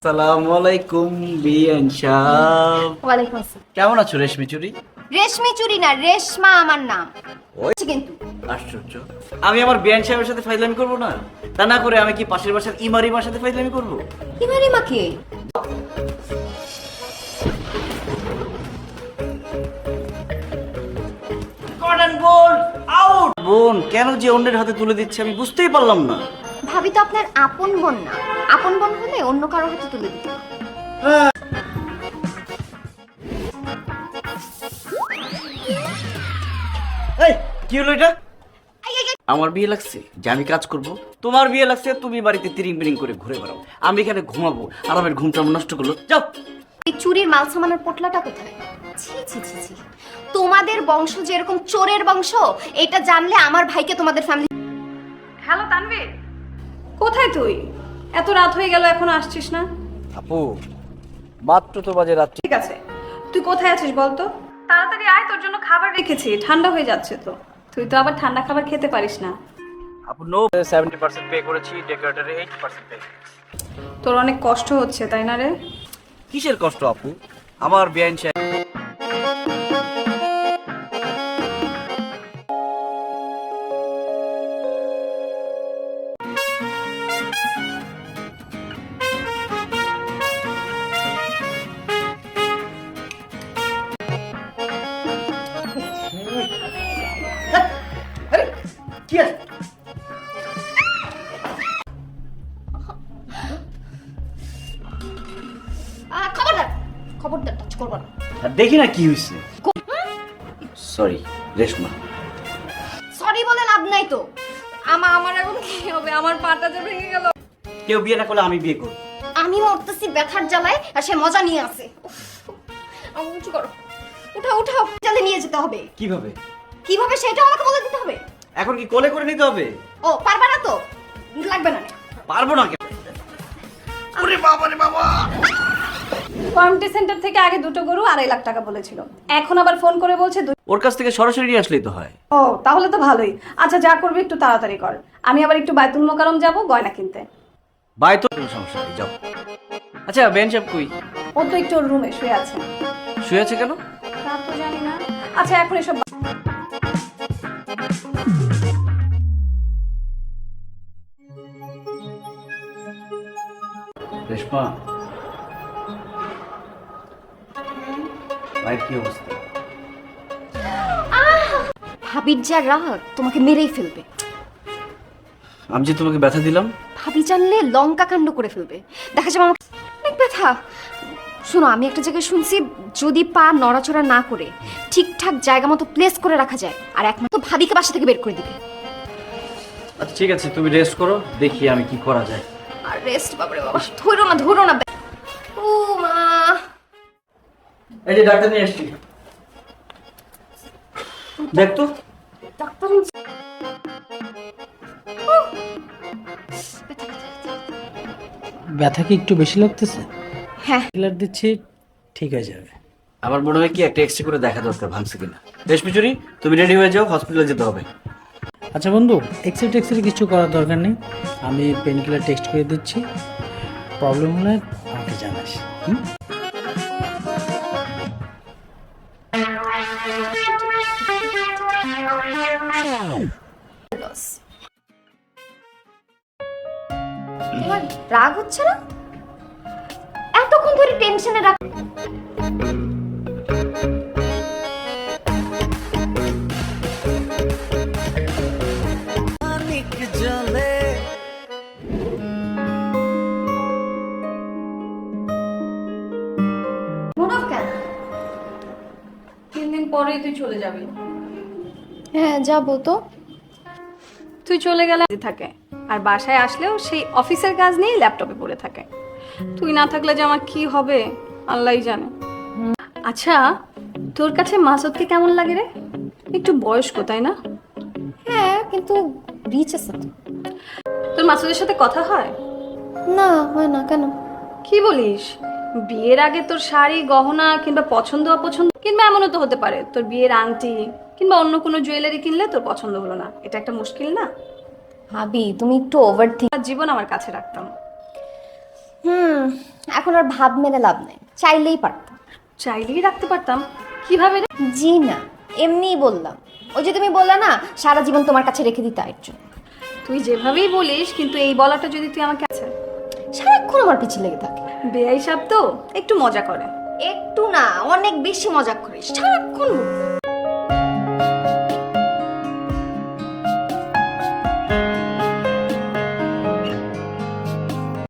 আসসালামু আলাইকুম বিয়ান সাহেব। ওয়ালাইকুম আসসালাম। কেমন আছো রেশমি চুরি? রেশমি চুরি না, রেশমা আমার নাম। ওই কিন্তু আশ্চর্য, আমি আমার বিয়ান সাহেবের সাথে ফাইজলামি করবো না? তা না করে আমি কি পাশের বাসার ইমারিমার সাথে ফাইজলামি করবো? ইমারিমা কে? কর্নার গোল আউট। বোন কেন যে অন্যের হাতে তুলে দিচ্ছে আমি বুঝতেই পারলাম না। ভাবি তো আপনার আপন বোন না, আপন বোন হলে অন্য কারো হাতে তুলে দিত। এই কি হলো এটা? আমার বিয়ে লাগছে যে আমি কাজ করব, তোমার বিয়ে লাগছে তুমি বাড়িতে তিরিং বিরিং করে ঘুরে বেড়াও, আমি এখানে ঘুমাবো আর আমার ঘুমটা নষ্ট করলো। যাও। এই চুরির মাল সামানের পোটলাটা কোথায়? ছি ছি ছি ছি, তোমাদের বংশ যে এরকম চোরের বংশ, এটা জানলে আমার ভাইকে তোমাদের ফ্যামিলি। হ্যালো তানভীর, কোথায় তুই? এত রাত হয়ে গেল এখনো আসছিস না? আপু মাত্র তো বাজে রাত্রি। ঠিক আছে, তুই কোথায় আছিস বলতো? তাড়াতাড়ি আয়, তোর জন্য খাবার রেখেছি, ঠান্ডা হয়ে যাচ্ছে তো। তুই তো আবার ঠান্ডা খাবার খেতে পারিস না। আপু নো 70% পে করেছি, ডেকোরেটরে 80% পে। তোর অনেক কষ্ট হচ্ছে তাই না রে? কিসের কষ্ট আপু? আমার বিয়ান সাহেব কি আছে? খবরদার খবরদার, টাচ করবো না। দেখি না কি হয়েছে। সরি রেশমা। সরি বলে লাভ নাই তো। আমার এখন কি হবে? আমার পাটা যে ভেঙে গেল। কেউ বিয়ে না করলে আমি বিয়ে করব। আমি মরতেছি ব্যথার জ্বালায়, আর সে মজা নিয়ে আসে। উঁচু করো, উঠাও উঠাও, জালে নিয়ে যেতে হবে। কিভাবে? কিভাবে সেটা আমাকে বলে দিতে হবে। এখন কি কোলে করে নিতে হবে? ও পারবা না তো? লাগবে না। পারবো না কেন? ওরে বাবা রে বাবা। কমিউনিটি সেন্টার থেকে আগে দুটো গরু 2.5 লাখ টাকা বলেছিল, এখন আবার ফোন করে বলছে ওর কাছ থেকে সরাসরি নিয়ে আসলেই তো হয়। ও তাহলে তো ভালোই। আচ্ছা যা করবি একটু তাড়াতাড়ি কর, আমি আবার একটু বায়তুল মোকাররম যাব গয়না কিনতে। বাই তো, কোনো সমস্যা নেই, যাও। আচ্ছা বিয়ান সাহেব কই? ও তো একটু ওর রুমে শুয়ে আছে। শুয়ে আছে কেন? তা তো জানি না। আচ্ছা এখন এসব রেশমা ভাই কি অবস্থা? ভাবির যা রাগ, তোমাকে মেরেই ফেলবে। আমি যে তোমাকে ব্যথা দিলাম। ভাবি জানলে লঙ্কা কাণ্ড করে ফেলবে। দেখা যাবে আমার অনেক ব্যথা। শোনো, আমি একটা জায়গায় শুনছি, যদি পা নড়াচড়া না করে ঠিকঠাক জায়গা মতো প্লেস করে রাখা যায়, আর একমাত্র ভাবিকে বাসা থেকে বের করে দিবে। আচ্ছা ঠিক আছে, তুমি রেস্ট করো, দেখি আমি কি করা যায়। আর রেস্ট, বাবারে বাবা, ধরো না ধরো না। ও মা, এই যে ডাক্তার নিয়ে এসেছি, দেখ তো। ডাক্তার। ব্যথা কি একটু বেশি লাগতেছে? হ্যাঁ, কিলার দিচ্ছি, ঠিক হয়ে যাবে। আমার মনে হয় কি একটা এক্সরে করে দেখা দরকার, ভাঙছে কিনা। রেশমি চুরি, তুমি রেডি হয়ে যাও, হসপিটালে যেতে হবে। আচ্ছা বন্ধু, এক্সরে টেক্সরে কিছু করার দরকার নেই, আমি পেন কিলার টেক্সট করে দিচ্ছি। প্রবলেম হলে আমাকে জানাস। তোমার রাগ হচ্ছে না? এতক্ষণ ধরে টেনশনে রাখ। মুড অফ কেন? 3 দিন পরেই তুই চলে যাবি। হ্যাঁ যাবো তো। তুই চলে গেলে থাকে, আর বাসায় আসলেও সেই অফিসের কাজ নিয়ে ল্যাপটপে পড়ে থাকে। তুই না থাকলে যে আমার কি হবে আল্লাহই জানে। আচ্ছা তোর কাছে মাসুদকে কেমন লাগে রে? একটু বয়স্ক তাই না? হ্যাঁ, কিন্তু রিচ আছে তো। তোর মাসুদের সাথে কথা হয়? না, হয় না। কেন? কি বলিস? বিয়ের আগে তোর শাড়ি গহনা কিংবা পছন্দ অপছন্দ, কিংবা এমনও তো হতে পারে তোর বিয়ের আংটি কিংবা অন্য কোনো জুয়েলারি কিনলে তোর পছন্দ হলো না। এটা একটা মুশকিল না? ভাবি তুমি একটু ওভার থিঙ্ক। জীবন আমার কাছে রাখতাম। এখন আর ভাব মেরে লাভ নেই, চাইলেই পারতাম। চাইলেই রাখতে পারতাম, কিভাবে রে? জি না, এমনিই বললাম। ওই যে তুমি বললে না সারা জীবন তোমার কাছে রেখে দিতে, এর জন্য। তুই যেভাবেই বলিস, কিন্তু এই বলাটা যদি তুই আমাকে আছে, সারাক্ষণ আমার পিছিয়ে লেগে থাকে। বেআই সাহেব তো একটু মজা করে। একটু না, অনেক বেশি মজা করিস সারাক্ষণ।